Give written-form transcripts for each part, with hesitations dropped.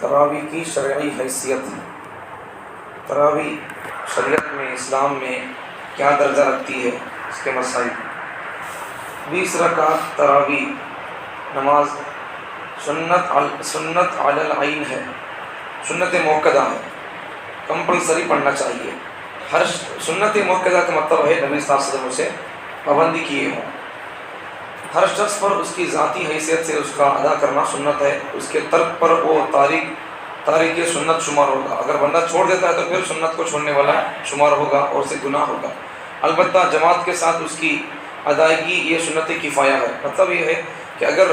تراویح کی شرعی حیثیت. تراویح شریعت میں، اسلام میں کیا درجہ رکھتی ہے، اس کے مسائل. 20 رکعت تراویح نماز سنت علی العین ہے، سنت موقدہ ہے، کمپلسری پڑھنا چاہیے. ہر سنت موقدہ کا مطلب ہے نبی صلی اللہ علیہ وسلم سے پابندی کیے ہوں. ہر شخص پر اس کی ذاتی حیثیت سے اس کا ادا کرنا سنت ہے. اس کے ترک پر وہ تاریک سنت شمار ہوگا. اگر بندہ چھوڑ دیتا ہے تو پھر سنت کو چھوڑنے والا شمار ہوگا اور اسے گناہ ہوگا. البتہ جماعت کے ساتھ اس کی ادائیگی یہ سنت کفایہ ہے. مطلب یہ ہے کہ اگر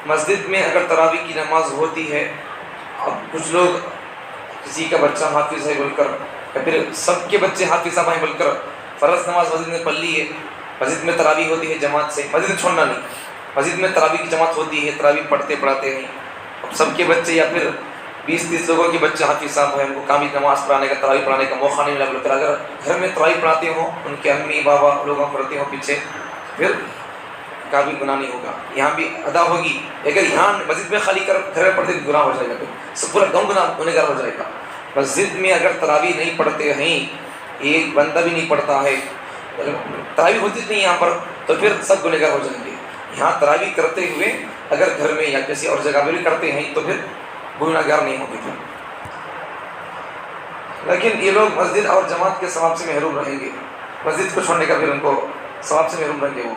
مسجد میں اگر تراویح کی نماز ہوتی ہے، اب کچھ لوگ کسی کا بچہ حافظ ہے بول کر یا پھر سب کے بچے حافظ صاحب ہیں بول کر فرض نماز مسجد میں پڑھ لی ہے. مسجد میں تراویح ہوتی ہے جماعت سے، مسجد چھوڑنا نہیں، مسجد میں تراویح کی جماعت ہوتی ہے، تراویح پڑھتے ہیں. اب سب کے بچے یا پھر 20-30 لوگوں کے بچے حافظ صاحب ہیں، ان کو کامل نماز پڑھانے کا، تراویح پڑھانے کا موقع نہیں ملا بول کر اگر گھر میں تراویح پڑھاتے ہوں، ان کے امی بابا لوگوں پڑھتے ہوں پیچھے، پھر کا بھی گناہ نہیں ہوگا. یہاں بھی ادا ہوگی. اگر یہاں مسجد میں خالی کر گھر میں پڑھتے گناہ ہو جائے گا، پھر پورا گاؤں گناہگار ہو جائے گا. مسجد میں اگر تراویح نہیں پڑھتے ہیں، ایک بندہ بھی نہیں پڑھتا ہے، تراویح ہوتی نہیں یہاں پر، تو پھر سب گنہگار ہو جائیں گے. یہاں تراویح کرتے ہوئے اگر گھر میں یا کسی اور جگہ پہ بھی کرتے ہیں تو پھر گنہگار نہیں ہوں گے. لیکن یہ لوگ مسجد اور جماعت کے ثواب سے محروم رہیں گے. مسجد کو چھوڑنے کا پھر ان کو ثواب سے محروم رہیں گے. وہ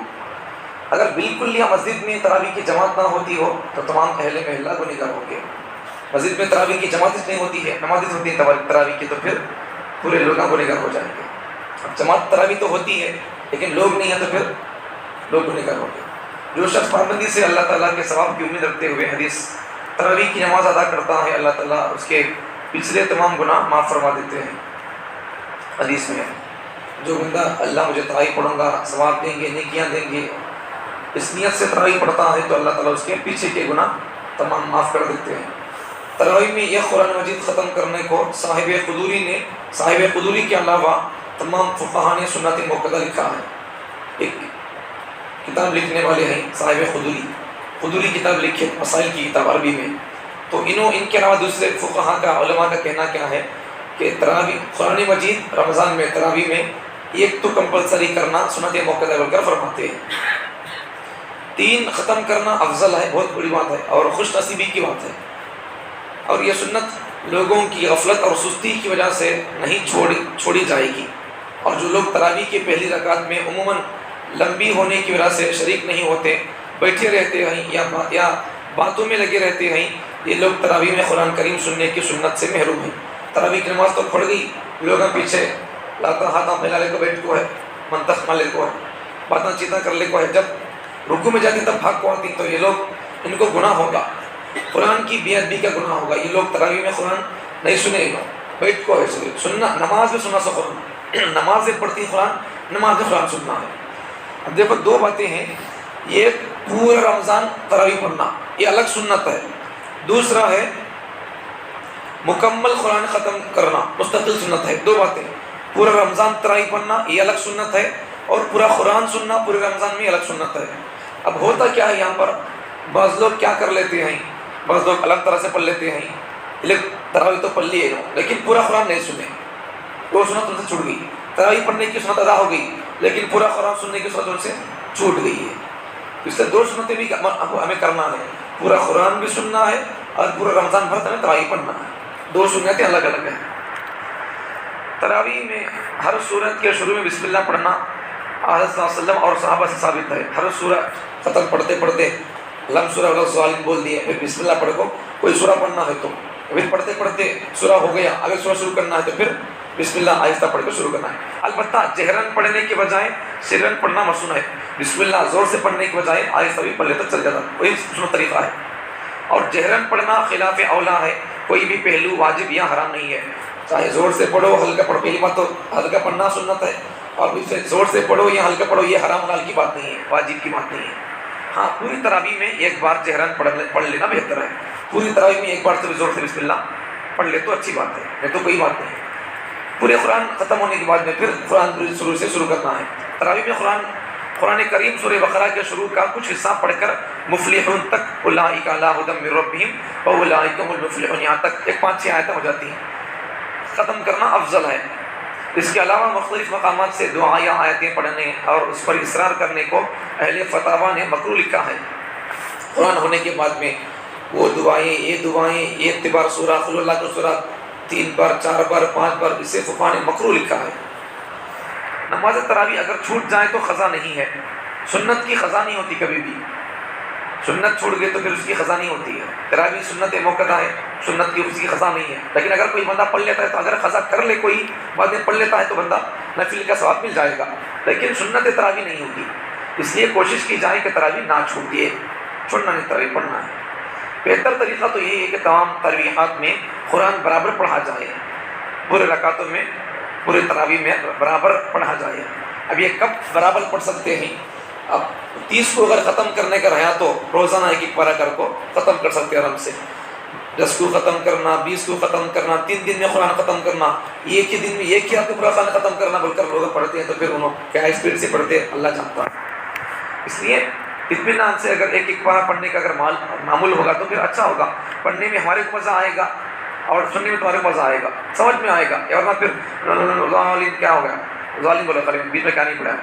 اگر بالکل یہ مسجد میں تراویح کی جماعت نہ ہوتی ہو تو تمام اہل محلہ گنہگار ہوں گے. مسجد میں تراویح کی جماعت نہیں ہوتی ہے، نمازیں ہوتی ہیں تراویح کی، تو پھر پورے لوگ گنہگار ہو جائیں گے. اب جماعت تراویح تو ہوتی ہے لیکن لوگ نہیں ہیں تو پھر لوگ گنہگار ہوں گے. جو شخص پابندی سے اللہ تعالیٰ کے ثواب کی امید رکھتے ہوئے حدیث تراویح کی نماز ادا کرتا ہے، اللہ تعالیٰ اس کے پچھلے تمام گناہ معاف فرما دیتے ہیں. حدیث میں جو بندہ اللہ مجھے تراویح پڑھوں گا، ثواب دیں گے، نیکیاں دیں گے، اس نیت سے تراویح پڑھتا ہے تو اللہ تعالیٰ اس کے پیچھے کے گناہ تمام معاف کر دیتے ہیں. تراویح میں یہ قرآن مجید ختم کرنے کو صاحب قدوری کے علاوہ تمام فقہاء نے سنت موقدہ لکھا ہے. ایک کتاب لکھنے والے ہیں صاحب قدوری کتاب لکھے، مسائل کی کتاب عربی میں. تو ان کے علاوہ دوسرے فقہاء کا، علماء کا کہنا کیا ہے کہ تراویح قرآن مجید رمضان میں تراویح میں ایک تو کمپلسری کرنا سنت موقدہ بول کر فرماتے ہیں. 3 ختم کرنا افضل ہے، بہت بڑی بات ہے اور خوش نصیبی کی بات ہے. اور یہ سنت لوگوں کی غفلت اور سستی کی وجہ سے نہیں چھوڑی جائے گی. اور جو لوگ تراویح کی پہلی رکعت میں عموماً لمبی ہونے کی وجہ سے شریک نہیں ہوتے، بیٹھے رہتے ہیں یا باتوں میں لگے رہتے ہیں، یہ لوگ تراویح میں قرآن کریم سننے کی سنت سے محروم ہیں. تراویح کی نماز تو کھڑ گئی، لوگوں پیچھے لاتا ہاتھا پھیلا لے کو بیٹھ کو ہے، منتخ مالے کو ہے، باتاں چیتاں کر لے کو ہے. جب رکوع میں جاتی تب بھاگ کو آتی تو یہ لوگ، ان کو گناہ ہوگا، قرآن کی بے ادبی کا گناہ ہوگا. یہ لوگ تراویح میں قرآن نہیں سنے گا، بیٹھ کو ہے سننا. نماز میں سننا سو قرآن، نماز میں پڑھتی قرآن، نماز میں قرآن سننا ہے. اب دیکھو 2 باتیں ہیں. یہ پورا رمضان تراویح پڑھنا یہ الگ سنت ہے. دوسرا ہے مکمل قرآن ختم کرنا، مستقل سنت ہے. 2 باتیں. پورا رمضان تراویح پڑھنا یہ الگ سنت ہے، اور پورا قرآن سننا پورے رمضان میں الگ سنت ہے. اب ہوتا کیا ہے یہاں پر، بعض لوگ کیا کر لیتے ہیں، بعض لوگ الگ طرح سے پڑھ لیتے ہیں. تراویح تو پڑھ لیے لیکن پورا قرآن نہیں سنے، وہ سنت ان سے چھوٹ گئی. تراویح پڑھنے کی سنت ادا ہو گئی لیکن پورا قرآن سننے کی سنت ان سے چھوٹ گئی ہے. اس سے 2 سنتیں بھی ہمیں کرنا ہے، پورا قرآن بھی سننا ہے اور پورا رمضان بھر ہمیں تراویح پڑھنا ہے. 2 سنتیں الگ الگ ہیں. تراویح میں ہر سورت کے شروع میں بسم اللہ پڑھنا حضرت صلی اللہ علیہ وسلم اور صحابہ سے ثابت ہے. ہر سورت ختم پڑھتے لم سورہ ولا ظالم بول دیے، پھر بسم اللہ پڑھ کو کوئی سورہ پڑھنا ہے تو پھر پڑھتے سورہ ہو گیا، اگر سورہ شروع کرنا ہے تو پھر بسم اللہ آہستہ پڑھ کے شروع کرنا ہے. البتہ جہرن پڑھنے کے بجائے سرن پڑھنا مصنوع ہے. بسم اللہ زور سے پڑھنے کے بجائے آہستہ بھی پڑھ لیتا چل جاتا، وہی سنت طریقہ ہے. اور جہرن پڑھنا خلاف اولا ہے. کوئی بھی پہلو واجب یا حرام نہیں ہے. چاہے زور سے پڑھو ہلکا پڑھو، پہلی بات تو ہلکا پڑھنا سنت ہے، اور اسے زور سے پڑھو یا ہلکا پڑھو یہ حرام حلال کی بات نہیں ہے، واجب کی بات نہیں ہے. ہاں پوری تراویح میں ایک بار جہرن پڑھ لینا بہتر ہے. پوری تراویح میں ایک بار سے زور سے بسم اللہ پڑھ لے تو اچھی بات ہے، نہیں تو کوئی بات نہیں. پورے قرآن ختم ہونے کے بعد میں پھر قرآن شروع سے شروع کرنا ہے. تراویح میں قرآن کریم سورہ بقرہ کے شروع کا کچھ حصہ پڑھ کر مفلحون تک، اولئک علی ھدی من ربہم واولئک هم المفلحون، یہاں تک ایک 5-6 آیتیں ہو جاتی ہیں، ختم کرنا افضل ہے۔ اس کے علاوہ مختلف مقامات سے دعا یا آیتیں پڑھنے اور اس پر اصرار کرنے کو اہل فتاویٰ نے مکروہ لکھا ہے۔ قرآن ہونے کے بعد میں وہ دعائیں، یہ اتبار سورہ، قل اللہ کی سورہ 3 بار 4 بار 5 بار، اسے فقہاء نے مکروہ لکھا ہے۔ نماز تراویح اگر چھوٹ جائے تو قضا نہیں ہے، سنت کی قضا نہیں ہوتی کبھی بھی، سنت چھوٹ گئے تو پھر اس کی قضا نہیں ہوتی ہے۔ تراویح سنت موقعہ ہے، سنت کی اس کی قضا نہیں ہے، لیکن اگر کوئی بندہ پڑھ لیتا ہے تو اگر قضا کر لے کوئی بعد میں پڑھ لیتا ہے تو بندہ نفل کا ثواب مل جائے گا، لیکن سنت تراویح نہیں ہوگی۔ اس لیے کوشش کی جائے کہ تراویح نہ چھوٹیے، چھوڑنا نہیں، تراویح پڑھنا ہے۔ بہتر طریقہ تو یہی ہے کہ تمام تراویحات میں قرآن برابر پڑھا جائے، پورے رکعتوں میں، پورے تراویح میں برابر پڑھا جائے۔ اب یہ کب برابر پڑھ سکتے ہیں؟ اب 30 کو اگر ختم کرنے کا رہا تو روزانہ ایک پارہ کر کو ختم کر سکتے ہیں آرام سے۔ 10 کو ختم کرنا، 20 کو ختم کرنا، 3 دن میں قرآن ختم کرنا، ایک ہی دن میں ایک ہی آپ کو پورا قرآن ختم کرنا بول کر لوگ پڑھتے ہیں تو پھر انہوں کیا اسپیڈ سے پڑھتے ہیں اللہ جانتا ہے۔ اس لیے اطمینان سے اگر ایک پارہ پڑھنے کا اگر معمول ہوگا تو پھر اچھا ہوگا، پڑھنے میں ہمارے کو مزہ آئے گا اور سننے میں تمہارے کو مزہ آئے گا، سمجھ میں آئے گا۔ ورنہ پھر ظالم کیا ہو گیا، ظالم بولے خالی بیچ میں کیا نہیں پڑھا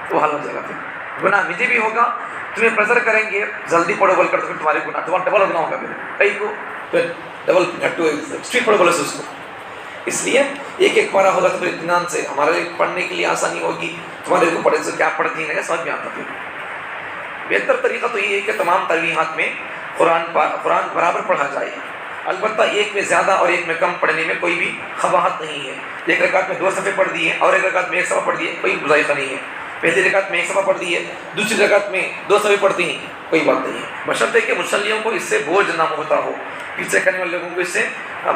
تو حال ہو جائے گا، پھر گناہ مجھے بھی ہوگا، تمہیں پریشر کریں گے جلدی پڑھو بول کر تو پھر تمہارے گناہ تمہارا ڈبل گناہ ہوگا، پھر کئی کو پھر ڈبل اسٹریٹ پڑھو بولے سے اس کو۔ اس لیے ایک پارہ ہوگا تو پھر اطمینان سے ہمارے لیے پڑھنے کے لیے آسانی ہوگی، تمہارے کو پڑھے سے کیا پڑھتی ہیں سمجھ میں آتا۔ پھر بہتر طریقہ تو یہ ہے کہ تمام تراویحات میں قرآن برابر پڑھا جائے، البتہ ایک میں زیادہ اور ایک میں کم پڑھنے میں کوئی بھی قباحت نہیں ہے۔ ایک رکعت میں 2 صفحے پڑھ دیے اور ایک رکعت میں 1 صفحہ پڑھ دیے، کوئی مذائقہ نہیں ہے۔ پہلی رکعت میں 1 صفحہ پڑھ دی ہے، دوسری رکعت میں 2 صفحے پڑھتی ہیں، کوئی بات نہیں ہے، بشرطے کہ مصلیوں کو اس سے بوجھ نہ ہوتا ہو، پیچھے کرنے والے لوگوں کو اس سے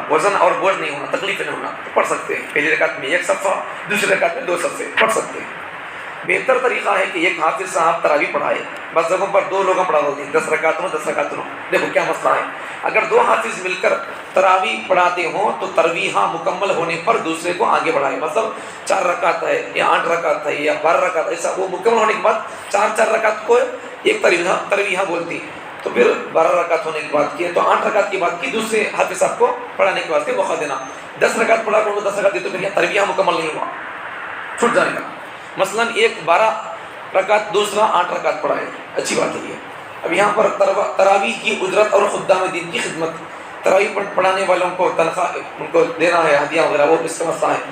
وزن اور بوجھ نہیں ہونا، تکلیف نہیں ہونا، تو پڑھ سکتے ہیں۔ پہلی رکعت میں 1 صفحہ، دوسری رکعت میں 2 صفحے پڑھ سکتے ہیں۔ بہتر طریقہ ہے کہ ایک حافظ صاحب تراویح پڑھائے، بس جگہوں پر 2 لوگوں پڑھا ہوتی ہیں، 10 رکعتوں 10 رکعتوں۔ دیکھو کیا مسئلہ ہے، اگر 2 حافظ مل کر تراویح پڑھاتے ہوں تو تراویحاں مکمل ہونے پر دوسرے کو آگے بڑھائے، مطلب 4 رکعت ہے یا 8 رکعت ہے یا 12 رکعت، ایسا وہ مکمل ہونے کے بعد 4 رکعت کو ایک تراویحاں بولتی، تو پھر 12 رکعت ہونے کے بعد کیے تو 8 رکعت کی بات کی، دوسرے حافظ صاحب کو پڑھانے کے واسطے موقع دینا۔ 10 رکعت پڑھا کرو 10 رکعت دی تو پھر یہ تراویحاں مکمل نہیں ہوا، چھوٹ جائے گا۔ مثلاً ایک 12 رکعت دوسرا 8 رکعت پڑھائے، اچھی بات ہے یہ۔ اب یہاں پر تراویح کی اجرت اور خدام دین کی خدمت، تراویح پڑھانے والوں کو تنخواہ ان کو دینا ہے، ہدیہ وغیرہ، وہ اس کا مسئلہ ہے۔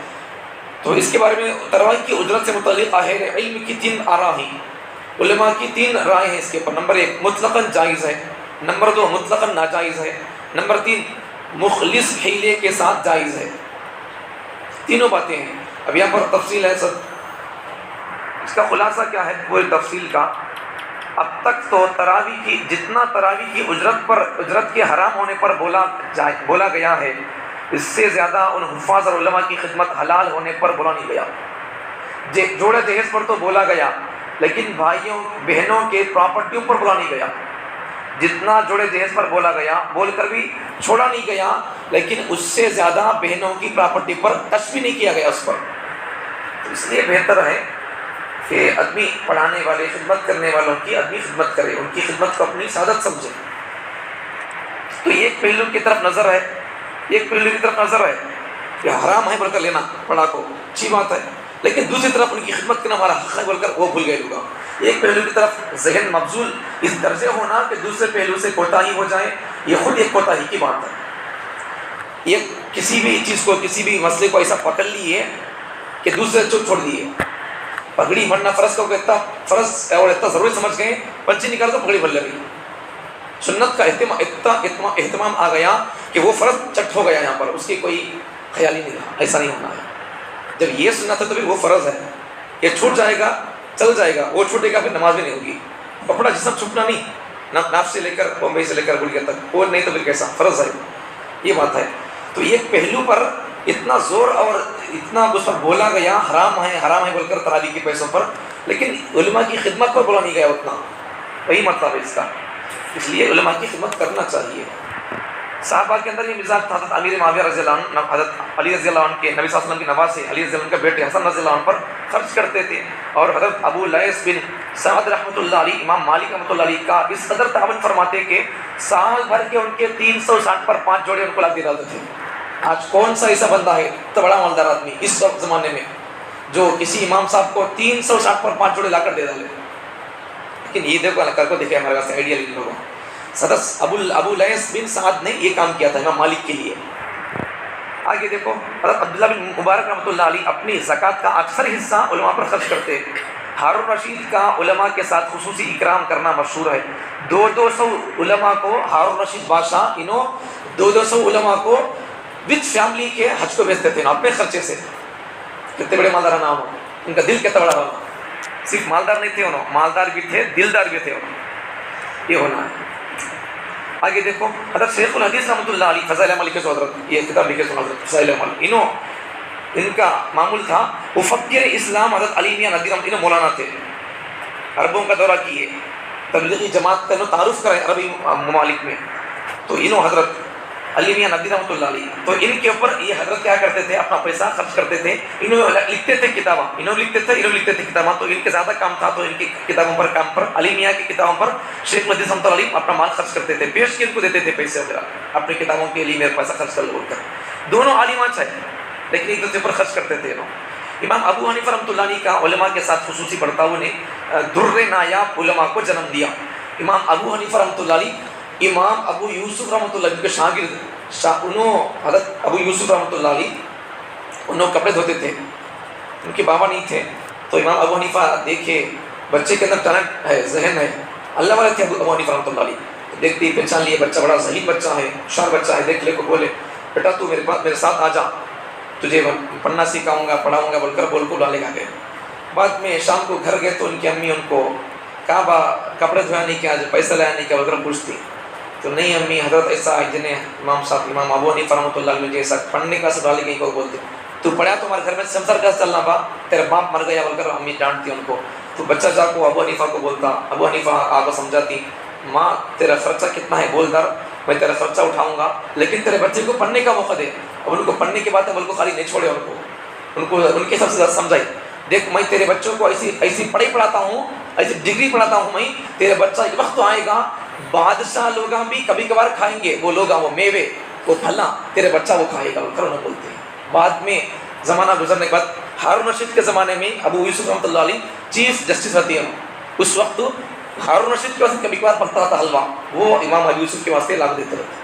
تو اس کے بارے میں تراویح کی اجرت سے متعلق اہل علم کی 3 آراء ہیں، علماء کی 3 رائے ہیں اس کے اوپر۔ نمبر 1 مطلقاً جائز ہے، نمبر 2 مطلقاً ناجائز ہے، نمبر 3 مخلص حیلے کے ساتھ جائز ہے۔ تینوں باتیں ہیں۔ اب یہاں پر تفصیل ہے سب، اس کا خلاصہ کیا ہے پوری تفصیل کا؟ اب تک تو تراویح کی جتنا تراویح کی اجرت کے حرام ہونے پر بولا گیا ہے، اس سے زیادہ ان حفاظ اور علماء کی خدمت حلال ہونے پر بولا نہیں گیا۔ جوڑے جہیز پر تو بولا گیا، لیکن بھائیوں بہنوں کے پراپرٹیوں پر بولا نہیں گیا۔ جتنا جوڑے جہیز پر بولا گیا بول کر بھی چھوڑا نہیں گیا، لیکن اس سے زیادہ بہنوں کی پراپرٹی پر ٹچ بھی نہیں کیا گیا اس پر۔ اس لیے بہتر ہے کہ آدمی پڑھانے والے، خدمت کرنے والوں کی آدمی خدمت کرے، ان کی خدمت کو اپنی سعادت سمجھے۔ تو ایک پہلو کی طرف نظر ہے، ایک پہلو کی طرف نظر ہے کہ حرام ہے بول کر لینا پڑھا کو، اچھی بات ہے، لیکن دوسری طرف ان کی خدمت کرنا ہمارا حق ہے بول کر وہ بھول گئے لوگ۔ ایک پہلو کی طرف ذہن مبذول اس درجے ہونا کہ دوسرے پہلو سے کوتاہی ہو جائے، یہ خود ایک کوتاہی کی بات ہے۔ یہ کسی بھی چیز کو، کسی بھی مسئلے کو ایسا پکڑ لیے کہ دوسرے چھوڑ دیے۔ پگڑی بھرنا فرض کو اتنا فرض اور اتنا ضروری سمجھ گئے، بچی نکال تو پگڑی بھر لگی۔ سنت کا اتنا اہتمام آ گیا کہ وہ فرض چٹ ہو گیا، یہاں پر اس کی کوئی خیال ہی نہیں رہا، ایسا نہیں ہونا ہے۔ جب یہ سنت ہے تو پھر وہ فرض ہے، یہ چھوٹ جائے گا چل جائے گا، وہ چھوٹے گا پھر نماز بھی نہیں ہوگی۔ کپڑا جسم چھوٹنا نہیں، ناف سے لے کر بمبئی سے لے کر گڑیا تک، وہ نہیں تو پھر کیسا فرض ہے، یہ بات ہے۔ تو ایک پہلو پر اتنا زور اور اتنا اس پر بولا گیا حرام ہے بول کر تراویح کے پیسوں پر، لیکن علماء کی خدمت پر بولا نہیں گیا اتنا، وہی مطلب ہے اس کا۔ اس لیے علماء کی خدمت کرنا چاہیے۔ صحابہ کے اندر یہ مزاج تھا، حضرت امیر معاویہ رضی اللہ عنہ، حضرت علی رضی اللہ عنہ کے نبی صلی اللہ علیہ وسلم کے نواز سے علی رضی اللہ عنہ کے بیٹے حسن رضی اللہ عنہ پر خرچ کرتے تھے، اور حضرت ابو لیث بن سعد رحمۃ اللہ علیہ، امام مالک رحمۃ اللہ علیہ کا اس قدر تعاون فرماتے کہ سال بھر کے ان کے 360 پر 5 جوڑے ان کو لا کے ڈالتے تھے۔ آج کون سا ایسا بندہ ہے تو بڑا مالدار آدمی اس وقت زمانے میں جو کسی امام صاحب کو 360 پر 5 جوڑے لا کر دے ڈالے؟ لیکن یہ دیکھو کر کو دیکھے ہمارے پاس آئیڈیا لے لوگوں۔ صدر ابو لیث بن سعد نے یہ کام کیا تھا امام مالک کے لیے۔ آگے دیکھو حضرت عبداللہ بن مبارک رحمۃ اللہ علیہ اپنی زکوٰۃ کا اکثر حصہ علماء پر خرچ کرتے۔ ہارون رشید کا علماء کے ساتھ خصوصی اکرام کرنا مشہور ہے۔ 200 علماء کو ہارون رشید بادشاہ 200 علماء کو وتھ فیملی کے حج کو بھیجتے تھے اپنے خرچے سے۔ کتنے بڑے مالدار نام ہو، ان کا دل کتنا بڑا ہونا۔ صرف مالدار نہیں تھے انہوں، مالدار بھی تھے، دلدار بھی تھے انہوں، یہ ہونا ہے۔ آگے دیکھو حضرت شیخ الحدیث رحمۃ اللہ علیہ فضائل عمل کے حضرت یہ کتاب لکھے سن حضرت فضائل عمل، ان کا معمول تھا مفکر اسلام حضرت علی میاں ندوی رحمۃ اللہ مولانا تھے، عربوں کا دورہ کیے، تبلیغی جماعت کا تعارف کرے عربی ممالک میں، تو انہوں حضرت علی میاں ندوی رحمۃ اللہ علیہ تو ان کے اوپر یہ حضرت کیا کرتے تھے، اپنا پیسہ خرچ کرتے تھے، انہوں لکھتے تھے کتابیں، انہوں لکھتے تھے کتابیں، تو ان کے زیادہ کام تھا تو ان کی کتابوں پر کام پر علی میاں کی کتابوں پر شیخ الحدیث رحمۃ اللہ علیہ اپنا مال خرچ کرتے تھے، بیچ کے ان کو دیتے تھے پیسے وغیرہ، اپنی کتابوں کے لیے میرا پیسہ خرچ کر بول کر۔ دونوں عالمان ہے لیکن ایک دوسرے پر خرچ کرتے تھے انہوں۔ امام ابو حنیفہ رحمۃ اللہ علیہ کا علماء کے ساتھ خصوصی برتاؤ نے در نایاب علماء کو جنم دیا۔ امام ابو حنیفہ رحمۃ اللہ علیہ امام ابو یوسف رحمۃ اللہ علیہ کے شاگرد انہوں حضرت ابو یوسف رحمۃ اللہ علیہ انہوں کپڑے دھوتے تھے، ان کے بابا نہیں تھے، تو امام ابو حنیفہ دیکھے بچے کے اندر ٹیلنٹ ہے، ذہن ہے، اللہ والے تھے ابو حنیفہ رحمۃ اللہ علیہ، دیکھتے ہی پہچان لیے بچہ بڑا ذہین بچہ ہے، ہوشیار بچہ ہے، دیکھ لے کو بولے بیٹا تو میرے ساتھ آ جا، تجھے پڑھنا سکھاؤں گا پڑھاؤں گا بول کر بول کو ڈالے گا گئے۔ بعد میں شام کو گھر گئے تو ان کی امی ان کو کہا کپڑے دھویا نہیں کیا، پیسہ لایا نہیں کیا بول کر پوچھتی، تو نہیں امی حضرت ایسا جنہیں امام ابو حنیفہ رحمۃ اللہ علیہ جیسا پڑھنے کا سب ڈالے گئی کو بولتے، تو پڑھا تو ہمارے گھر میں سمسر کا چلنا با تیرا باپ مر گیا بول کر امی ڈانٹتی ان کو، تو بچہ جا کو ابو حنیفہ کو بولتا، ابو حنیفہ آپ کو سمجھاتی، ماں تیرا خرچہ کتنا ہے بول در، میں تیرا خرچہ اٹھاؤں گا لیکن تیرے بچے کو پڑھنے کا موقع دے، اب ان کو پڑھنے کے بعد ان کو خالی نہیں چھوڑے، ان کو ان کے سب سے زیادہ سمجھائی، دیکھ میں تیرے بچوں کو ایسی پڑھائی پڑھاتا ہوں، ایسی ڈگری پڑھاتا ہوں، میں تیرے بچہ ایک وقت آئے گا بادشاہ لوگ بھی کبھی کبھار کھائیں گے، وہ لوگ وہ میوے وہ پھلا تیرے بچہ وہ کھائے گا انہوں بولتے ہیں۔ بعد میں زمانہ گزرنے کے بعد ہارون رشید کے زمانے میں ابو یوسف رحمۃ اللہ علیہ چیف جسٹس رہتے ہیں، اس وقت ہارون رشید کے واسطے کبھی کبھار پڑھتا تھا حلوہ، وہ امام ابو یوسف کے واسطے لاگ دیتے رہتے،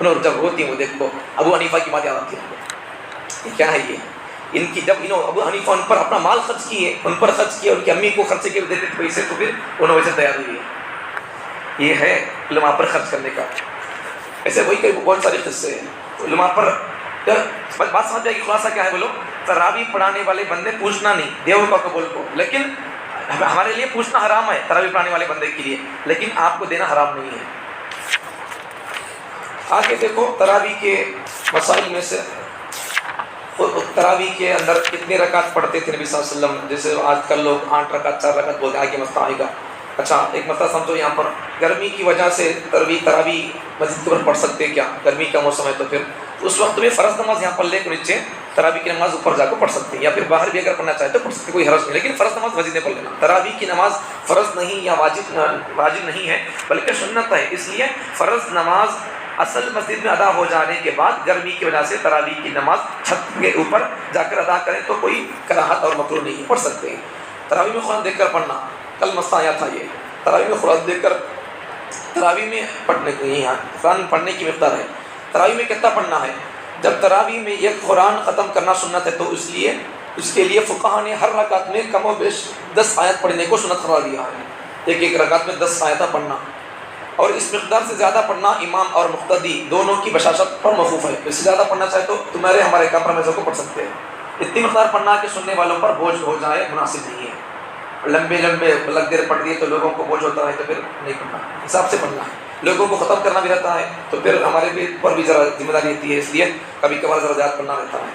انہوں جب ہوتی ہیں وہ دیکھو ابو حنیفہ کی بات یاد آتی ہے، کیا ہے یہ ان کی، جب انہوں ابو حنیفہ ان پر اپنا مال خرچ کیے، ان پر خرچ کیے، ان کی امی کو خرچے کے دیتے تھے پیسے، تو پھر انہوں ویسے تیار ہوئی ہے، یہ ہے علماء پر خرچ کرنے کا۔ ایسے وہی کئی بہت سارے قصے ہیں علماء پر، بات سمجھ جائے گی خلاصہ کیا ہے بولو، تراویح پڑھانے والے بندے پوچھنا نہیں دیو کا قبول کو، لیکن ہمارے لیے پوچھنا حرام ہے تراویح پڑھانے والے بندے کے لیے، لیکن آپ کو دینا حرام نہیں ہے۔ آگے دیکھو تراویح کے مسائل میں سے، تراویح کے اندر کتنے رکعت پڑھتے تھے نبی صلی اللہ علیہ وسلم، جیسے آج کل لوگ 8 رکعت 4 رکعت بولتے ہیں، آگے مسئلہ آئے گا۔ اچھا ایک مسئلہ سمجھو، یہاں پر گرمی کی وجہ سے تراویح مسجد کے اوپر پڑھ سکتے کیا؟ گرمی کا موسم ہے تو پھر اس وقت میں فرض نماز یہاں پر لے کے نیچے تراویح کی نماز اوپر جا کے پڑھ سکتے ہیں، یا پھر باہر بھی اگر پڑھنا چاہے تو پڑھ سکتے، کوئی حرج نہیں، لیکن فرض نماز مسجد میں پڑھ لینا۔ تراویح کی نماز فرض نہیں یا واجب نہیں ہے بلکہ سنت ہے، اس لیے فرض نماز اصل مسجد میں ادا ہو جانے کے بعد گرمی کی وجہ سے تراویح کی نماز چھت کے اوپر جا کر ادا کریں تو کوئی کراہت اور مکروہ نہیں، پڑھ سکتے ہیں۔ تراویح میں قرآن دیکھ کر پڑھنا، کل مسئلہ آیا تھا یہ، تراویح میں قرآن دیکھ کر تراویح میں پڑھنے کو یہاں قرآن پڑھنے کی مقدار ہے، تراویح میں کتنا پڑھنا ہے؟ جب تراویح میں ایک قرآن ختم کرنا سنت ہے تو اس کے لیے فقہا نے ہر رکعت میں کم و بیش 10 آیت پڑھنے کو سنت قرار دیا ہے، ایک رکعت میں 10 آیتیں پڑھنا، اور اس مقدار سے زیادہ پڑھنا امام اور مقتدی دونوں کی بشاشت پر موقوف ہے، اس سے زیادہ پڑھنا چاہے تو تمہارے ہمارے کمپرومائز کو پڑھ سکتے ہیں، اتنی مقدار پڑھنا کہ سننے والوں پر بوجھ ہو جائے مناسب نہیں ہے، لمبے لگ دیر پڑھ دیے تو لوگوں کو بوجھ ہوتا ہے تو پھر نہیں پڑھنا، حساب سے پڑھنا ہے، لوگوں کو ختم کرنا بھی رہتا ہے تو پھر ہمارے بھی پر بھی ذرا ذمہ داری رہتی ہے، اس لیے کبھی کبھار ذرا زیادہ پڑھنا رہتا ہے،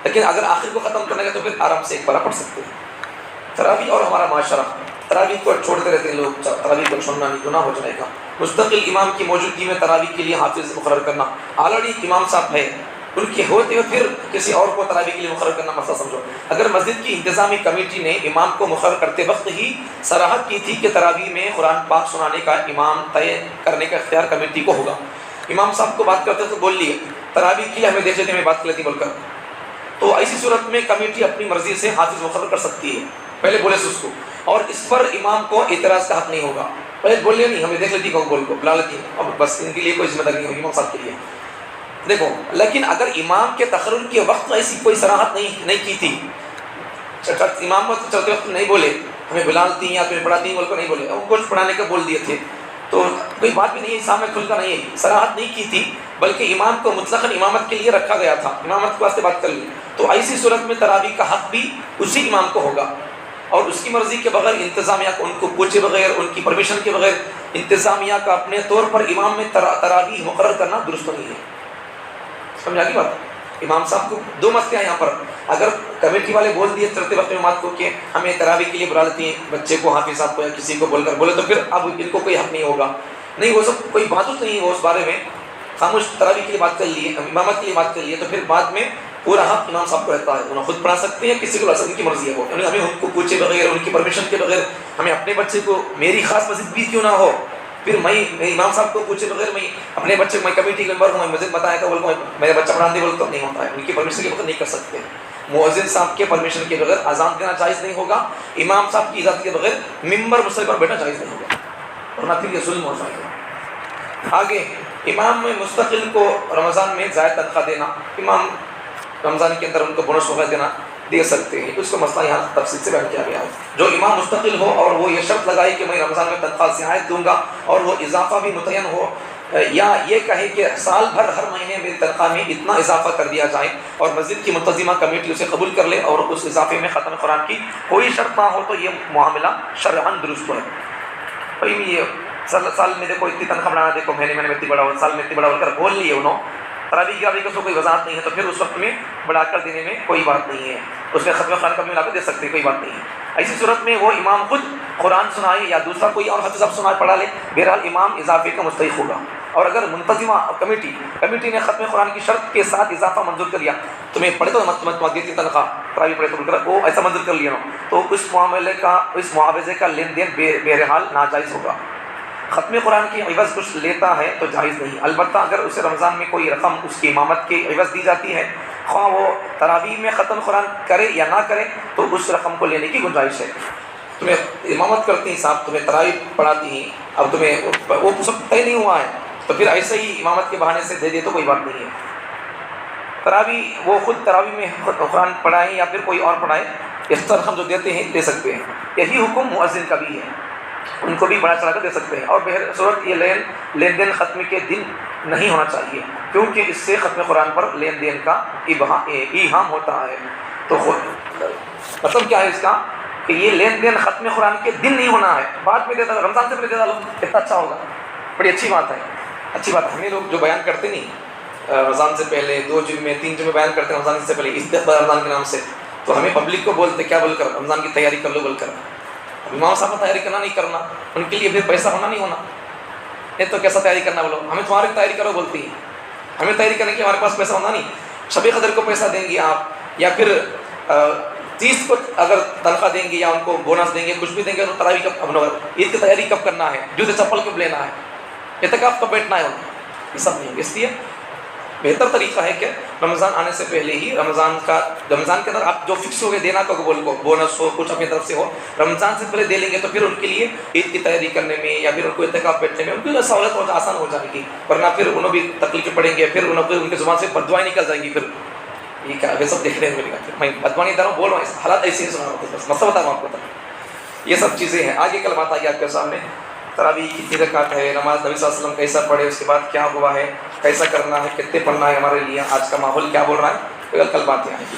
لیکن اگر آخر کو ختم کرنے کا تو پھر آرام سے ایک پارہ پڑھ سکتے ہیں۔ تراویح اور ہمارا معاشرہ، تراویح کو چھوڑتے رہتے ہیں لوگ، تراویح کو چھوڑنا نہیں گناہ ہو جائے گا۔ مستقل امام کی موجودگی میں تراویح کے لیے حافظ مقرر کرنا، آلریڈی امام صاحب ہے ان کے ہوتے ہوئے پھر کسی اور کو تراویح کے لیے مقرر کرنا مسئلہ سمجھو۔ اگر مسجد کی انتظامی کمیٹی نے امام کو مقرر کرتے وقت ہی صراحت کی تھی کہ تراویح میں قرآن پاک سنانے کا امام طے کرنے کا اختیار کمیٹی کو ہوگا، امام صاحب کو بات کرتے تو بول لیے تراویح کے لیے ہمیں دیکھ لیتے میں بات کر لیتی بول کر، تو ایسی صورت میں کمیٹی اپنی مرضی سے حافظ مقرر کر سکتی ہے، پہلے بولے سے اس کو، اور اس پر امام کو اعتراض کا حق نہیں ہوگا۔ پہلے بول لیا نہیں ہمیں دیکھ لیتی کو بول کو بلا لیتی اب بس ان کے لیے کوئی ذمہ داری نہیں ہوگی امام صاحب کے لیے۔ دیکھو لیکن اگر امام کے تقرر کے وقت ایسی کوئی صراحت نہیں کی تھی، امام کو چلتے وقت نہیں بولے ہمیں بلالتی یا پھر پڑھاتی بول کو نہیں بولے، ان کو پڑھانے کا بول دیے تھے تو کوئی بات بھی نہیں ہے، سامنے کھل کا نہیں ہے، صراحت نہیں کی تھی بلکہ امام کو مطلقاً امامت کے لیے رکھا گیا تھا، امامت کے واسطے بات کر لی، تو ایسی صورت میں تراویح کا حق بھی اسی امام کو ہوگا، اور اس کی مرضی کے بغیر انتظامیہ کو ان کو پوچھے بغیر ان کی پرمیشن کے بغیر انتظامیہ کا اپنے طور پر امام میں تراویح مقرر کرنا درست نہیں ہے۔ سمجھا کی بات؟ امام صاحب کو دو مسئلے ہیں یہاں پر، اگر کمیٹی والے بول دیے چلتے وقت امامات کو کہ ہمیں تراویح کے لیے بلا لیتی ہیں بچے کو حافظ صاحب کو یا کسی کو بول کر بولے تو پھر اب ان کو کوئی حق نہیں ہوگا، نہیں وہ سب کوئی بات نہیں ہے، وہ اس بارے میں خاموش تراویح کے لیے بات کر لیے امامت کے لیے بات کر لیے تو پھر بعد میں پورا حق امام صاحب کو رہتا ہے، انہیں خود پڑھا سکتے ہیں کسی کو ان کی مرضی ہے، وہ ہمیں ان کو پوچھے بغیر ان کی پرمیشن کے بغیر ہمیں اپنے بچے کو میری خاص مسجد بھی کیوں نہ ہو پھر میں امام صاحب کو پوچھے بغیر میں اپنے بچے کو میں کمیٹی کے ممبر ہوں میں مسجد بتایا کہ بول میرا بچہ پڑھا دے بول تو نہیں ہوتا ہے، ان کی پرمیشن کے بغیر نہیں کر سکتے، مؤذن صاحب کے پرمیشن کے بغیر اذان دینا جائز نہیں ہوگا، امام صاحب کی اجازت کے بغیر ممبر مسئلے پر بیٹھنا جائز نہیں ہوگا، ورنہ پھر یہ ظلم ہو جائے گا۔ آگے امام میں مستقل کو رمضان میں زائد تنخواہ دینا، امام رمضان کے اندر ان کو بونس وغیرہ دینا دے سکتے ہیں، اس کو مسئلہ یہاں تفصیل سے بیان کیا گیا ہے۔ جو امام مستقل ہو اور وہ یہ شرط لگائے کہ میں رمضان میں تنخواہ زیادہ دوں گا اور وہ اضافہ بھی متعین ہو، یا یہ کہے کہ سال بھر ہر مہینے میری تنخواہ میں اتنا اضافہ کر دیا جائے اور مسجد کی منتظمہ کمیٹی اسے قبول کر لے اور اس اضافے میں ختم قرآن کی کوئی شرط نہ ہو تو یہ معاملہ شرعاً درست ہے۔ بھائی یہ سال میں دیکھو اتنی تنخواہ بڑھانا، دیکھو مہینے میں اتنی بڑھا ہو، سال میں اتنی بڑھا ہو کر بول لیے انہوں تراویح کی ابھی کوئی وضاحت نہیں ہے تو پھر اس وقت میں بڑھا کر دینے میں کوئی بات نہیں ہے، اس میں ختم قرآن کا بھی ملا کر دے سکتے ہیں، کوئی بات نہیں ہے۔ ایسی صورت میں وہ امام خود قرآن سنائے یا دوسرا کوئی اور حافظ صاحب سنائے پڑھا لے، بہرحال امام اضافے کا مستحق ہوگا، اور اگر منتظمہ کمیٹی نے ختم قرآن کی شرط کے ساتھ اضافہ منظور کر لیا، تمہیں پڑھے تو مت دیتی تنخواہ تراویح پڑھے تو وہ ایسا منظور کر لیا تو اس معاملے کا اس معاوضے کا لین دین بہرحال ناجائز ہوگا۔ ختم قرآن کی عوض کچھ لیتا ہے تو جائز نہیں، البتہ اگر اسے رمضان میں کوئی رقم اس کی امامت کے عوض دی جاتی ہے، خواہ وہ تراویح میں ختم قرآن کرے یا نہ کرے تو اس رقم کو لینے کی گنجائش ہے۔ تمہیں امامت کرتی ہیں صاحب، تمہیں تراویح پڑھاتی ہیں، اب تمہیں وہ سب طے نہیں ہوا ہے تو پھر ایسے ہی امامت کے بہانے سے دے دے تو کوئی بات نہیں ہے۔ تراویح وہ خود تراویح میں قرآن پڑھائیں یا پھر کوئی اور پڑھائے، اس رقم جو دیتے ہیں دے سکتے ہیں، یہی حکم مؤذن کا بھی ہے، ان کو بھی بڑا چڑھا کر دے سکتے ہیں، اور بہر صورت یہ لین دین ختم کے دن نہیں ہونا چاہیے کیونکہ اس سے ختم قرآن پر لین دین کا ایہام ہوتا ہے۔ تو مطلب کیا ہے اس کا کہ یہ لین دین ختم قرآن کے دن نہیں ہونا ہے، بعد میں دیتا رمضان سے پہلے دے ڈالو کتنا اچھا ہوگا، بڑی اچھی بات ہے، اچھی بات ہے۔ ہمیں لوگ جو بیان کرتے نہیں رمضان سے پہلے 2 جمعے 3 جمعے بیان کرتے ہیں رمضان سے پہلے استقبال رمضان کے نام سے، تو ہمیں پبلک کو بولتے کیا بول کر رمضان کی تیاری کر لو بول کر، امام صاحب تیاری کرنا نہیں کرنا، ان کے لیے پھر پیسہ ہونا نہیں ہونا، یہ تو کیسا تیاری کرنا بولو، ہمیں تمہاری تیاری کرو بولتی ہیں، ہمیں تیاری کرنے کے ہمارے پاس پیسہ ہونا نہیں، شب قدر کو پیسہ دیں گے آپ یا پھر 30 کو اگر تنخواہ دیں گے یا ان کو بونس دیں گے کچھ بھی دیں گے تو تراویح کب عید کی تیاری کب کرنا ہے، جوتے چپل کب لینا ہے، اعتکاف کب بیٹھنا ہے، یہ سب نہیں۔ اس لیے بہتر طریقہ ہے کہ رمضان آنے سے پہلے ہی رمضان کے اندر آپ جو فکس ہو گئے دینا کو بونس ہو کچھ اپنی طرف سے ہو، رمضان سے پہلے دے لیں گے تو پھر ان کے لیے عید کی تیاری کرنے میں یا پھر ان کو اعتکاف بیٹھنے میں ان کی سہولت ہو آسان ہو جائے گی، ورنہ پھر انہوں بھی تکلیفیں پڑیں گے، پھر ان کے زبان سے بدوائیں نکل جائیں گی، پھر یہ کیا یہ سب دیکھنے میں ملے گا، پھر میں بدوانی دار ہوں بول رہا ہوں، حالات ایسے ہی سنا رہا ہوں، بس مسئلہ بتا رہا ہوں آپ کو، یہ سب چیزیں ہیں۔ آگے کل بات آئی آپ کے سامنے تراویح کتنی رکعت ہے، نماز نبی صلی اللہ علیہ وسلم کیسا پڑھے، اس کے بعد کیا ہوا ہے، کیسا کرنا ہے، کتنے پڑھنا ہے، ہمارے لیے آج کا ماحول کیا بول رہا ہے، کل باتیں آئیں گی۔